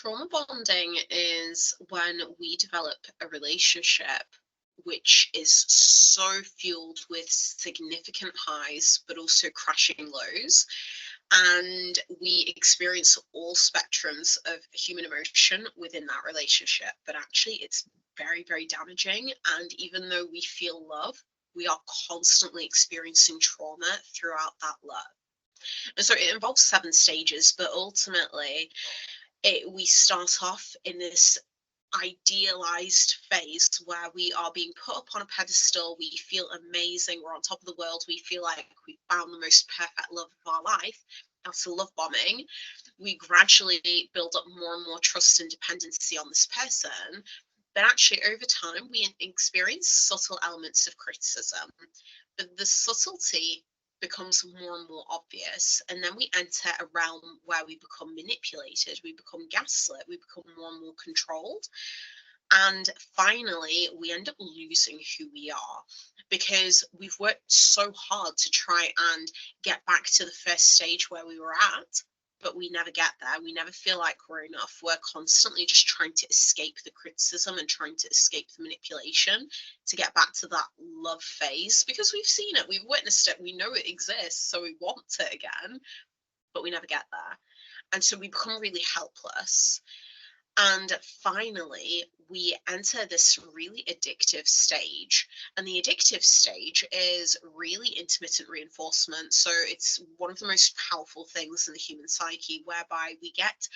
trauma bonding is when we develop a relationship which is so fueled with significant highs, but also crashing lows. And we experience all spectrums of human emotion within that relationship. But actually, it's very, very damaging. And even though we feel love, we are constantly experiencing trauma throughout that love. And so it involves 7 stages, but ultimately, we start off in this idealized phase where we are being put up on a pedestal. We feel amazing. We're on top of the world. We feel like we found the most perfect love of our life. After love bombing, we gradually build up more and more trust and dependency on this person. But actually, over time, we experience subtle elements of criticism. But the subtlety becomes more and more obvious, and then we enter a realm where we become manipulated, we become gaslit, we become more and more controlled, and finally we end up losing who we are, because we've worked so hard to try and get back to the first stage where we were at, but we never get there. We never feel like we're enough. We're constantly just trying to escape the criticism and trying to escape the manipulation to get back to that love phase, because we've seen it, we've witnessed it, we know it exists, so we want it again, but we never get there. And so we become really helpless. And finally, we enter this really addictive stage. And the addictive stage is really intermittent reinforcement. So it's one of the most powerful things in the human psyche, whereby we get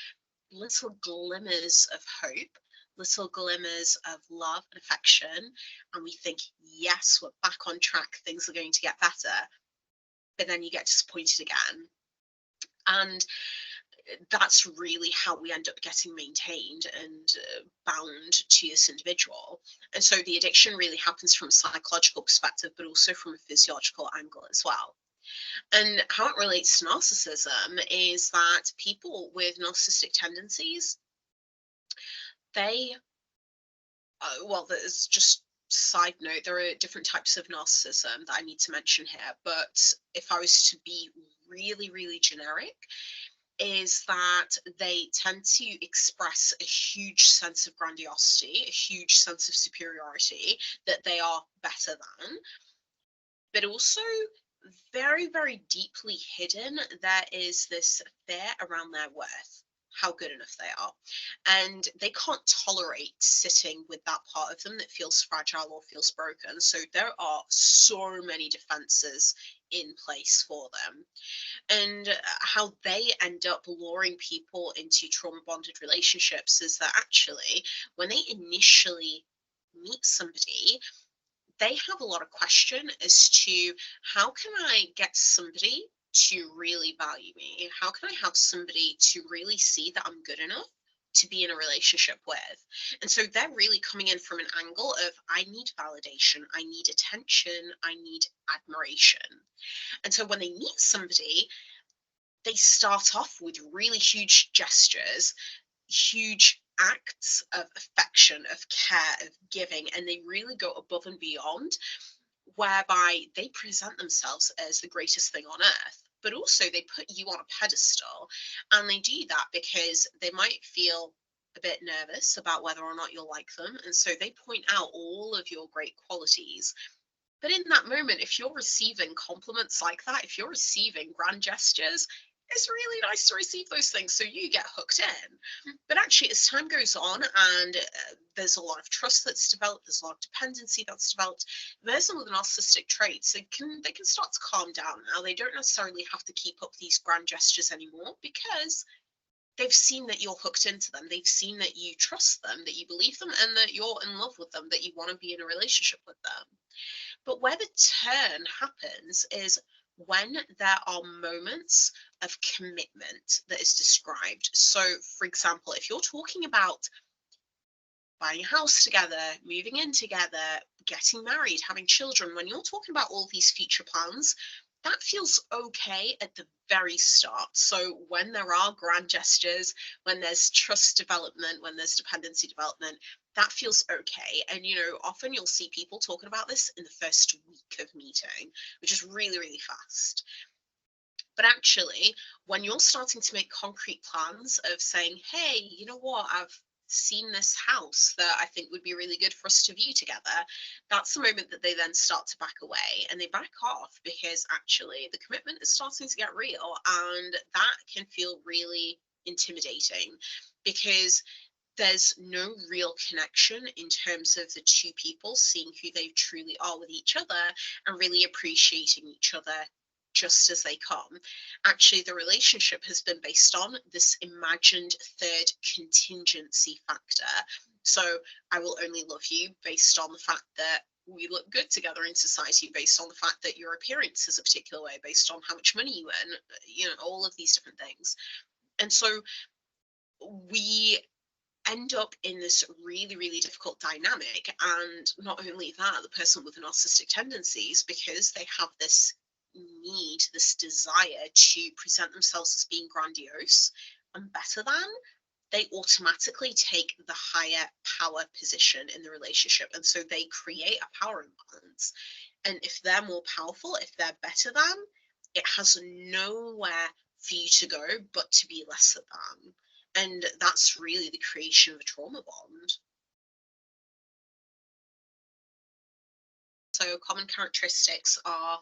little glimmers of hope, little glimmers of love and affection. And we think, yes, we're back on track. Things are going to get better. But then you get disappointed again. And that's really how we end up getting maintained and bound to this individual. And so the addiction really happens from a psychological perspective, but also from a physiological angle as well. And how it relates to narcissism is that people with narcissistic tendencies, they, well, there's just side note, there are different types of narcissism that I need to mention here, but if I was to be really, really generic, is that they tend to express a huge sense of grandiosity, a huge sense of superiority, that they are better than, but also very, very deeply hidden, there is this fear around their worth, how good enough they are. And they can't tolerate sitting with that part of them that feels fragile or feels broken. So there are so many defenses in place for them. And how they end up luring people into trauma bonded relationships is that actually, when they initially meet somebody, they have a lot of question as to how can I get somebody to really value me? How can I have somebody to really see that I'm good enough to be in a relationship with? And so they're really coming in from an angle of, I need validation, I need attention, I need admiration. And so when they meet somebody, they start off with really huge gestures, huge acts of affection, of care, of giving, and they really go above and beyond, whereby they present themselves as the greatest thing on earth. But also, they put you on a pedestal, and they do that because they might feel a bit nervous about whether or not you'll like them. And so they point out all of your great qualities. But in that moment, if you're receiving compliments like that, if you're receiving grand gestures, it's really nice to receive those things, so you get hooked in. But actually, as time goes on and there's a lot of trust that's developed, there's a lot of dependency that's developed, the person with narcissistic traits, they can start to calm down. Now, they don't necessarily have to keep up these grand gestures anymore, because they've seen that you're hooked into them. They've seen that you trust them, that you believe them, and that you're in love with them, that you want to be in a relationship with them. But where the turn happens is when there are moments of commitment that is described. So, for example, if you're talking about buying a house together, moving in together, getting married, having children, when you're talking about all these future plans, that feels okay at the very start. So when there are grand gestures, when there's trust development, when there's dependency development, that feels okay. And, often you'll see people talking about this in the first week of meeting, which is really, really fast. But actually, when you're starting to make concrete plans of saying, hey, you know what, I've seen this house that I think would be really good for us to view together, that's the moment that they then start to back away, and they back off because actually the commitment is starting to get real, and that can feel really intimidating because there's no real connection in terms of the two people seeing who they truly are with each other and really appreciating each other just as they come. Actually, the relationship has been based on this imagined third contingency factor. So I will only love you based on the fact that we look good together in society, based on the fact that your appearance is a particular way, based on how much money you earn, all of these different things. And so we end up in this really, really difficult dynamic. And not only that, the person with the narcissistic tendencies, because they have this need, this desire to present themselves as being grandiose and better than, they automatically take the higher power position in the relationship. And so they create a power imbalance. And if they're more powerful, if they're better than, it has nowhere for you to go but to be lesser than. And that's really the creation of a trauma bond. So common characteristics are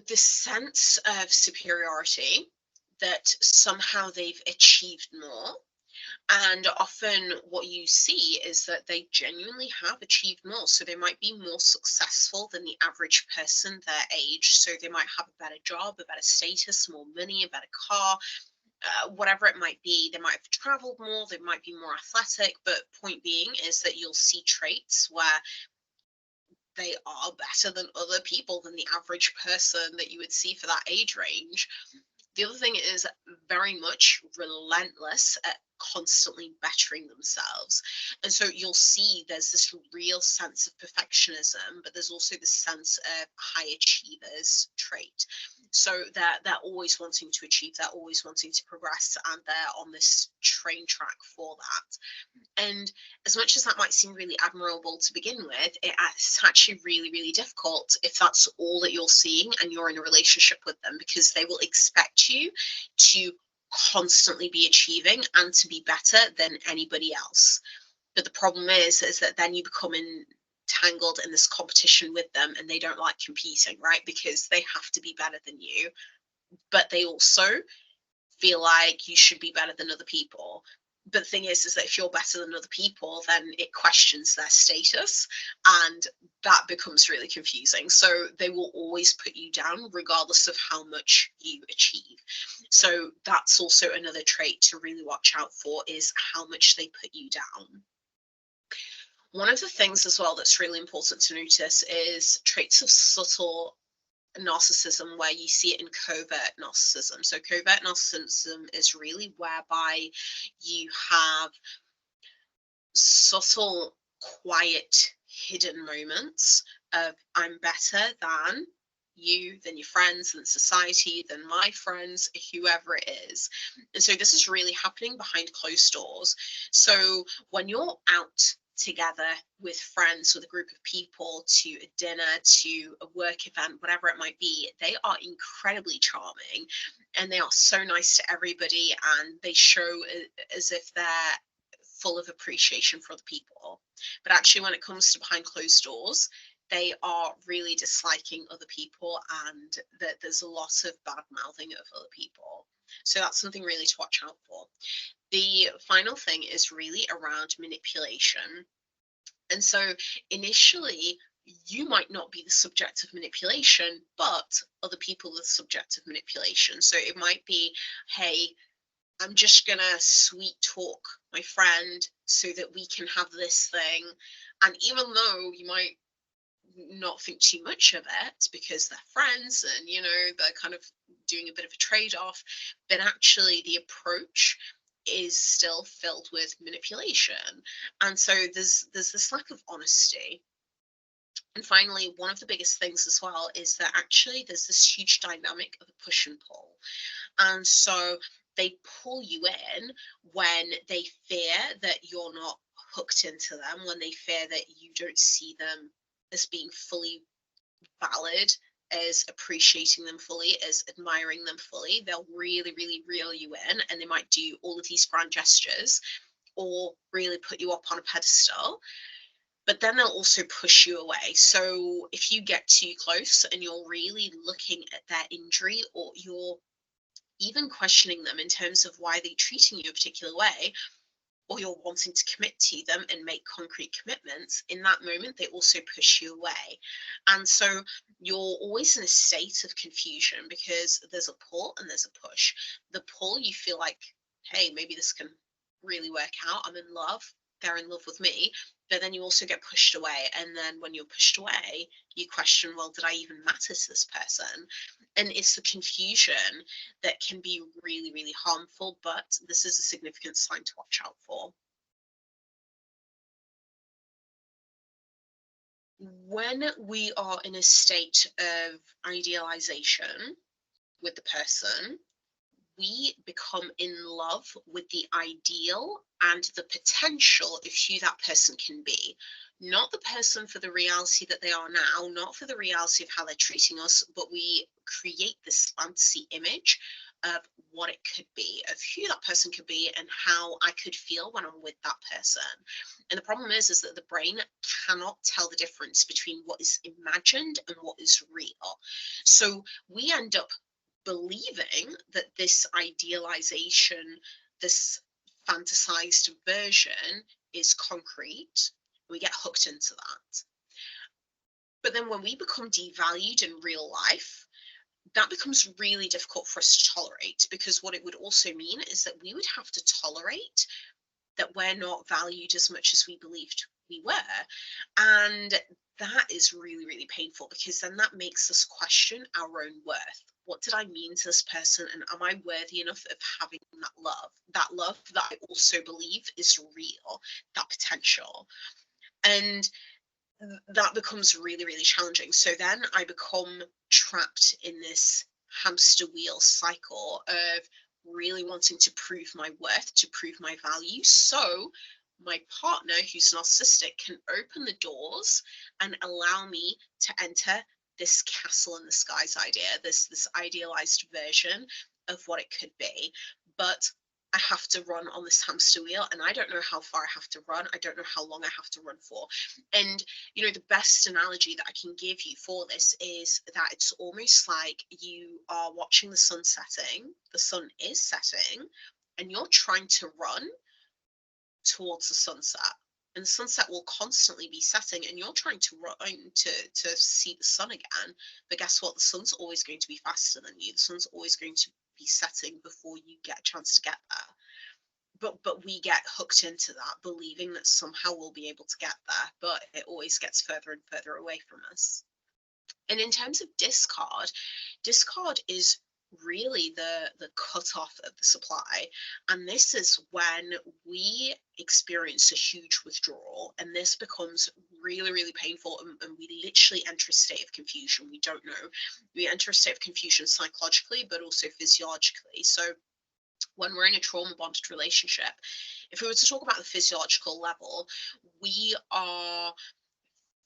the sense of superiority, that somehow they've achieved more. And often what you see is that they genuinely have achieved more. So they might be more successful than the average person their age. So they might have a better job, a better status, more money, a better car, whatever it might be. They might have traveled more, they might be more athletic, but point being is that you'll see traits where they are better than other people, than the average person that you would see for that age range. The other thing is very much relentless at constantly bettering themselves. And so you'll see there's this real sense of perfectionism, but there's also this sense of high achievers trait. So they're always wanting to achieve, they're always wanting to progress, and they're on this train track for that. And as much as that might seem really admirable to begin with, it's actually really, really difficult if that's all that you're seeing and you're in a relationship with them, because they will expect you to constantly be achieving and to be better than anybody else. But the problem is that then you become entangled in this competition with them, and they don't like competing, right? Because they have to be better than you, but they also feel like you should be better than other people. But the thing is that if you're better than other people, then it questions their status, and that becomes really confusing. So they will always put you down regardless of how much you achieve. So that's also another trait to really watch out for, is how much they put you down. One of the things as well that's really important to notice is traits of subtle narcissism, where you see it in covert narcissism. So covert narcissism is really whereby you have subtle, quiet, hidden moments of I'm better than you, than your friends, than society, than my friends, whoever it is. And so this is really happening behind closed doors. So when you're out together with friends, with a group of people, to a dinner, to a work event, whatever it might be, they are incredibly charming and they are so nice to everybody, and they show as if they're full of appreciation for other people. But actually, when it comes to behind closed doors, they are really disliking other people, and that there's a lot of bad mouthing of other people. So that's something really to watch out for. The final thing is really around manipulation. And so initially, you might not be the subject of manipulation, but other people are the subject of manipulation. So it might be, hey, I'm just going to sweet talk my friend so that we can have this thing. And even though you might not think too much of it because they're friends and, they're kind of doing a bit of a trade-off, but actually the approach is still filled with manipulation. And so there's this lack of honesty. And finally, one of the biggest things as well is that actually there's this huge dynamic of a push and pull. And so they pull you in when they fear that you're not hooked into them, when they fear that you don't see them as being fully valid as appreciating them fully, as admiring them fully. They'll really, really reel you in, and they might do all of these grand gestures or really put you up on a pedestal. But then they'll also push you away. So if you get too close and you're really looking at their injury, or you're even questioning them in terms of why they're treating you a particular way, or you're wanting to commit to them and make concrete commitments, in that moment, they also push you away. And so you're always in a state of confusion because there's a pull and there's a push. The pull, you feel like, hey, maybe this can really work out. I'm in love. They're in love with me. But then you also get pushed away. And then when you're pushed away, you question, well, did I even matter to this person? And it's the confusion that can be really, really harmful, but this is a significant sign to watch out for. When we are in a state of idealization with the person, we become in love with the ideal and the potential of who that person can be. Not the person for the reality that they are now, not for the reality of how they're treating us, but we create this fantasy image of what it could be, of who that person could be and how I could feel when I'm with that person. And the problem is that the brain cannot tell the difference between what is imagined and what is real. So we end up believing that this idealization, this fantasized version is concrete. We get hooked into that. But then when we become devalued in real life, that becomes really difficult for us to tolerate, because what it would also mean is that we would have to tolerate that we're not valued as much as we believed we were. And that is really, really painful, because then that makes us question our own worth. What did I mean to this person? And am I worthy enough of having that love? That love that I also believe is real, that potential. And that becomes really, really challenging. So then I become trapped in this hamster wheel cycle of really wanting to prove my worth, to prove my value. So my partner, who's narcissistic, can open the doors and allow me to enter this castle in the skies idea, this idealized version of what it could be. But I have to run on this hamster wheel, and I don't know how far I have to run. I don't know how long I have to run for. And, the best analogy that I can give you for this is that it's almost like you are watching the sun setting, the sun is setting, and you're trying to run towards the sunset. And the sunset will constantly be setting, and you're trying to run to see the sun again. But guess what? The sun's always going to be faster than you. The sun's always going to be setting before you get a chance to get there. But we get hooked into that, believing that somehow we'll be able to get there, but it always gets further and further away from us. And in terms of discard is really the cutoff of the supply. And this is when we experience a huge withdrawal, and this becomes really, really painful, and we literally enter a state of confusion. We don't know. We enter a state of confusion psychologically, but also physiologically. So when we're in a trauma bonded relationship, if we were to talk about the physiological level, we are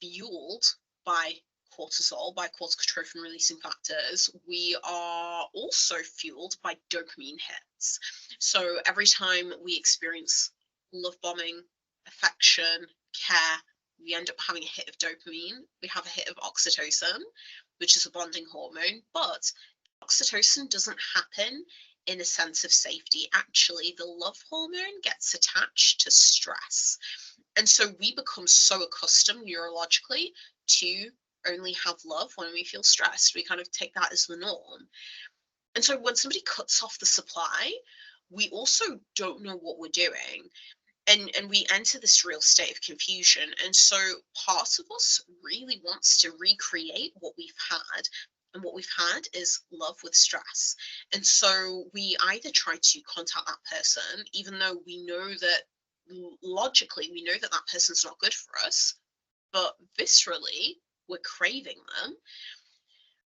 fueled by cortisol, by corticotrophin releasing factors. We are also fueled by dopamine hits. So every time we experience love bombing, affection, care, we end up having a hit of dopamine. We have a hit of oxytocin, which is a bonding hormone, but oxytocin doesn't happen in a sense of safety. Actually, the love hormone gets attached to stress. And so we become so accustomed neurologically to only have love when we feel stressed. We kind of take that as the norm. And so when somebody cuts off the supply, we also don't know what we're doing. And we enter this real state of confusion. And so part of us really wants to recreate what we've had. And what we've had is love with stress. And so we either try to contact that person, even though we know that logically we know that that person's not good for us, but viscerally we're craving them.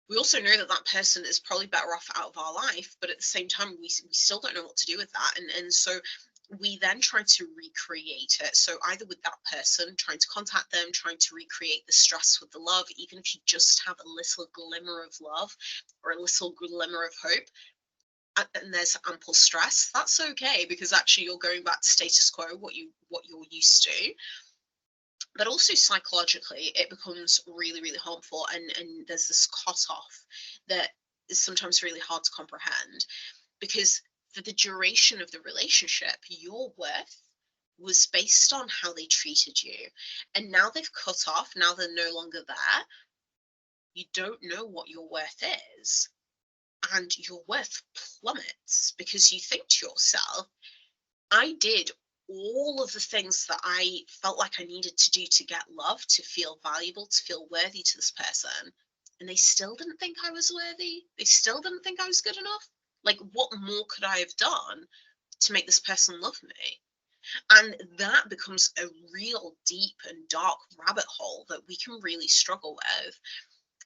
We also know that that person is probably better off out of our life, but at the same time we still don't know what to do with that. And so we then try to recreate it. So either with that person, trying to contact them, trying to recreate the stress with the love, even if you just have a little glimmer of love or a little glimmer of hope, and there's ample stress, that's okay, because actually you're going back to status quo, what you're used to. But also psychologically, it becomes really, really harmful, and there's this cutoff that is sometimes really hard to comprehend, because for the duration of the relationship, your worth was based on how they treated you. And now they've cut off, now they're no longer there, you don't know what your worth is. And your worth plummets because you think to yourself, I did all of the things that I felt like I needed to do to get love, to feel valuable, to feel worthy to this person. And they still didn't think I was worthy. They still didn't think I was good enough. Like, what more could I have done to make this person love me? And that becomes a real deep and dark rabbit hole that we can really struggle with.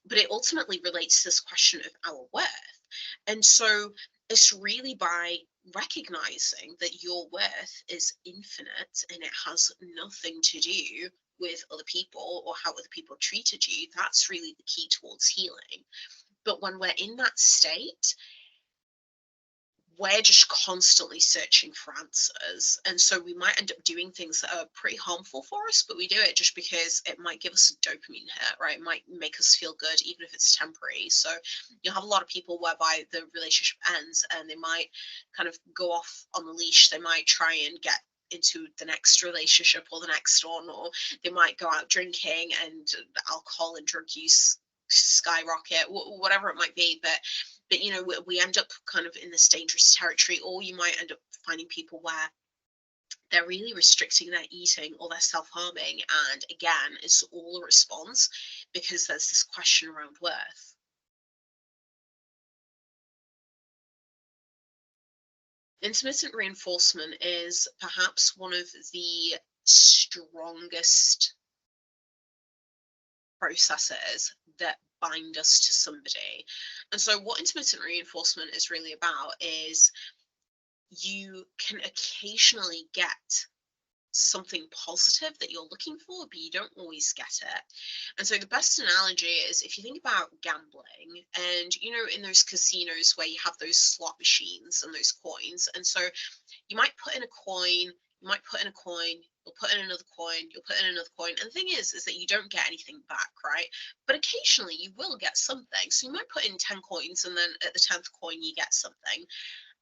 But it ultimately relates to this question of our worth. And so it's really by recognizing that your worth is infinite and it has nothing to do with other people or how other people treated you. That's really the key towards healing. But when we're in that state, we're just constantly searching for answers. And so we might end up doing things that are pretty harmful for us, but we do it just because it might give us a dopamine hit, right? It might make us feel good, even if it's temporary. So you'll have a lot of people whereby the relationship ends and they might kind of go off on the leash. They might try and get into the next relationship or the next one, or they might go out drinking and alcohol and drug use skyrocket, whatever it might be. But you know, we end up kind of in this dangerous territory, or you might end up finding people where they're really restricting their eating or they're self-harming, and again, it's all a response because there's this question around worth. Intermittent reinforcement is perhaps one of the strongest processes that bind us to somebody. And so what intermittent reinforcement is really about is you can occasionally get something positive that you're looking for, but you don't always get it. And so the best analogy is if you think about gambling, and you know, in those casinos where you have those slot machines and those coins, and so you might put in a coin, you might put in a coin, you'll put in another coin, you'll put in another coin. And the thing is that you don't get anything back, right? But occasionally you will get something. So you might put in 10 coins and then at the 10th coin you get something.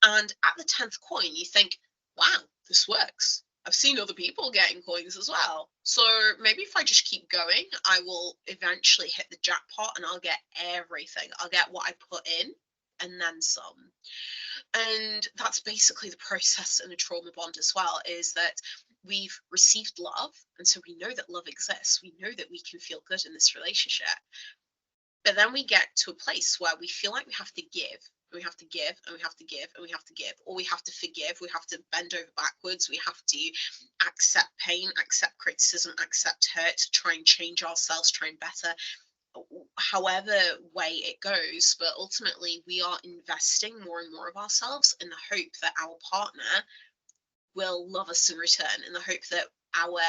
And at the 10th coin you think, wow, this works. I've seen other people getting coins as well. So maybe if I just keep going, I will eventually hit the jackpot and I'll get everything. I'll get what I put in and then some. And that's basically the process in a trauma bond as well, is that we've received love. And so we know that love exists. We know that we can feel good in this relationship. But then we get to a place where we feel like we have to give. We have to give and we have to give and we have to give, or we have to forgive, we have to bend over backwards, we have to accept pain, accept criticism, accept hurt, try and change ourselves, try and better, however way it goes. But ultimately we are investing more and more of ourselves in the hope that our partner will love us in return, in the hope that our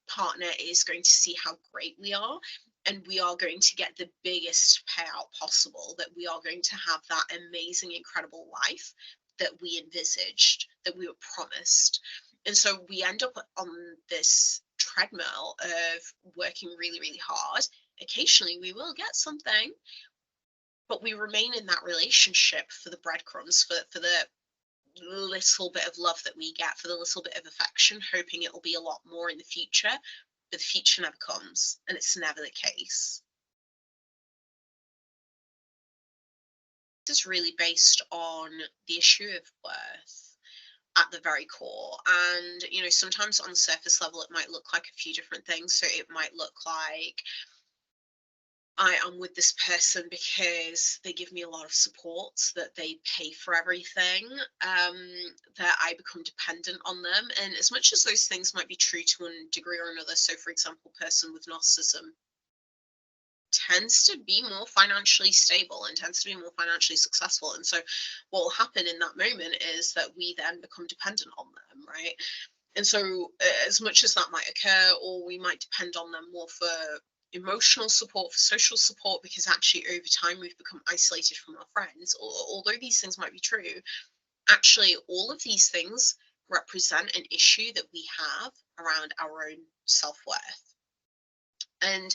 partner is going to see how great we are, and we are going to get the biggest payout possible, that we are going to have that amazing, incredible life that we envisaged, that we were promised. And so we end up on this treadmill of working really, really hard. Occasionally we will get something, but we remain in that relationship for the breadcrumbs, for the little bit of love that we get, for the little bit of affection, hoping it will be a lot more in the future. But the future never comes, and it's never the case. This is really based on the issue of worth at the very core. And you know, sometimes on the surface level it might look like a few different things. So it might look like, I am with this person because they give me a lot of support, that they pay for everything, that I become dependent on them. And as much as those things might be true to one degree or another, so for example, person with narcissism, tends to be more financially stable and tends to be more financially successful. And so what will happen in that moment is that we then become dependent on them, right? And so as much as that might occur, or we might depend on them more for emotional support, for social support, because actually over time we've become isolated from our friends, although these things might be true, actually all of these things represent an issue that we have around our own self-worth. And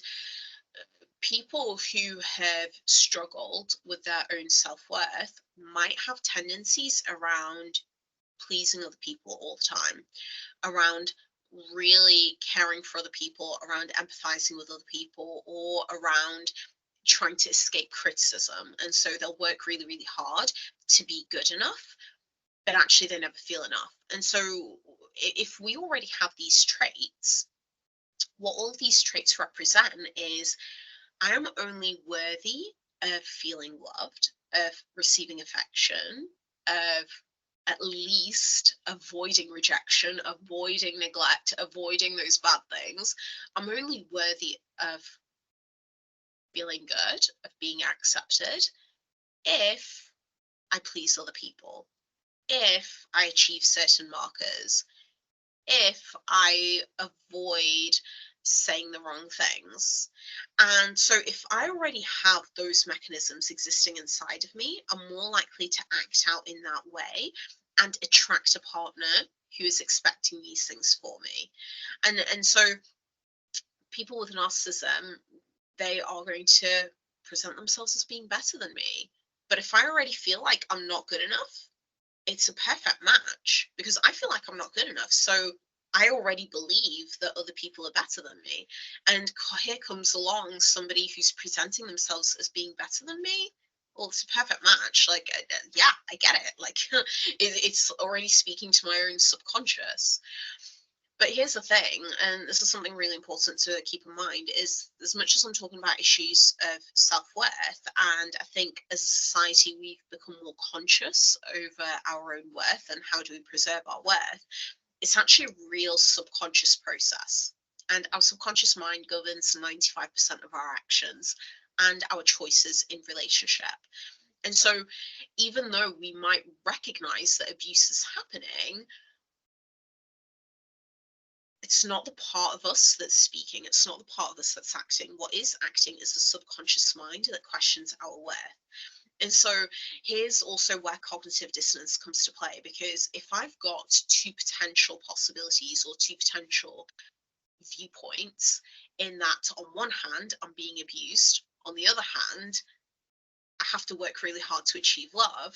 people who have struggled with their own self-worth might have tendencies around pleasing other people all the time, around really caring for other people, around empathizing with other people, or around trying to escape criticism. And so they'll work really, really hard to be good enough, but actually they never feel enough. And so if we already have these traits, what all of these traits represent is I am only worthy of feeling loved, of receiving affection, of at least avoiding rejection, avoiding neglect, avoiding those bad things. I'm only worthy of feeling good, of being accepted, if I please other people, if I achieve certain markers, if I avoid saying the wrong things. And so if I already have those mechanisms existing inside of me, I'm more likely to act out in that way and attract a partner who is expecting these things for me. And so people with narcissism, they are going to present themselves as being better than me. But if I already feel like I'm not good enough, it's a perfect match because I feel like I'm not good enough. So I already believe that other people are better than me. And here comes along somebody who's presenting themselves as being better than me. Well, it's a perfect match. Like, yeah, I get it. Like, it's already speaking to my own subconscious. But here's the thing, and this is something really important to keep in mind, is as much as I'm talking about issues of self-worth, and I think as a society we've become more conscious over our own worth and how do we preserve our worth, it's actually a real subconscious process. And our subconscious mind governs 95% of our actions and our choices in relationship. And so even though we might recognize that abuse is happening, it's not the part of us that's speaking. It's not the part of us that's acting. What is acting is the subconscious mind that questions our worth. And so here's also where cognitive dissonance comes to play, because if I've got two potential possibilities or two potential viewpoints, in that on one hand, I'm being abused, on the other hand, I have to work really hard to achieve love.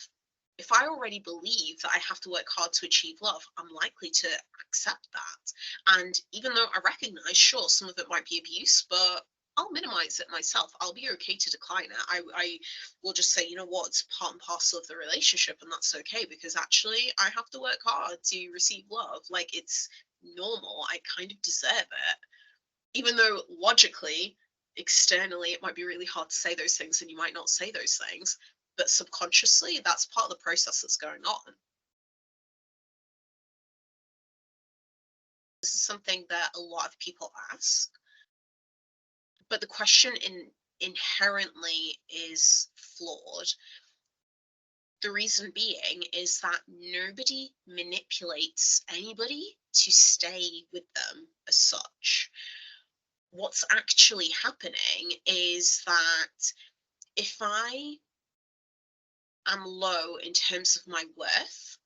If I already believe that I have to work hard to achieve love, I'm likely to accept that. And even though I recognize, sure, some of it might be abuse, but I'll minimize it myself. I'll be okay to decline it. I will just say, you know what, it's part and parcel of the relationship, and that's okay because actually I have to work hard to receive love. Like, it's normal. I kind of deserve it. Even though logically, externally, it might be really hard to say those things and you might not say those things, but subconsciously, that's part of the process that's going on. This is something that a lot of people ask, but the question inherently is flawed. The reason being is that nobody manipulates anybody to stay with them as such. What's actually happening is that if I am low in terms of my worth,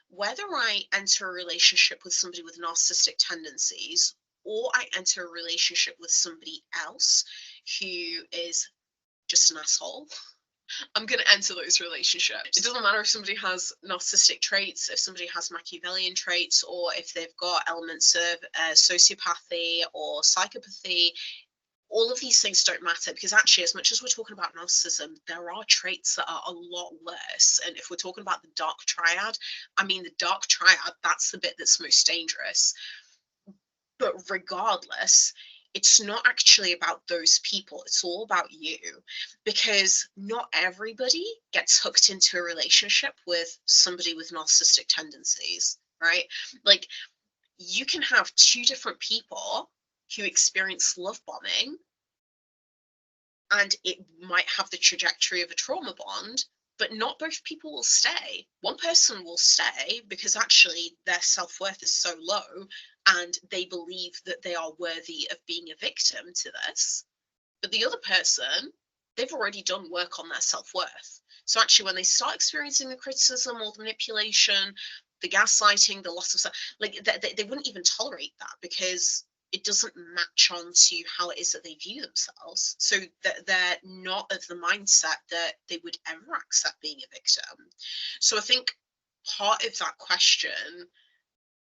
whether I enter a relationship with somebody with narcissistic tendencies or I enter a relationship with somebody else who is just an asshole, I'm going to enter those relationships. It doesn't matter if somebody has narcissistic traits, if somebody has Machiavellian traits, or if they've got elements of sociopathy or psychopathy. All of these things don't matter, because actually, as much as we're talking about narcissism, there are traits that are a lot worse. And if we're talking about the dark triad, I mean, the dark triad, that's the bit that's most dangerous. But regardless, it's not actually about those people. It's all about you, because not everybody gets hooked into a relationship with somebody with narcissistic tendencies, right? Like, you can have two different people who experience love bombing and it might have the trajectory of a trauma bond, but not both people will stay. One person will stay because actually their self-worth is so low and they believe that they are worthy of being a victim to this. But the other person, they've already done work on their self-worth. So actually when they start experiencing the criticism or the manipulation, the gaslighting, the loss of self, like they wouldn't even tolerate that because it doesn't match on to how it is that they view themselves. So that they're not of the mindset that they would ever accept being a victim. So I think part of that question,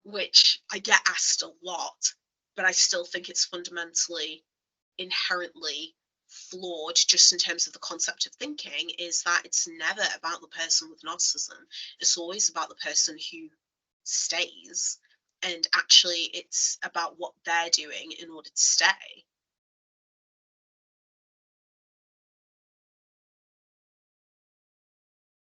which I get asked a lot, but I still think it's fundamentally inherently flawed just in terms of the concept of thinking, is that it's never about the person with narcissism. It's always about the person who stays, and actually it's about what they're doing in order to stay.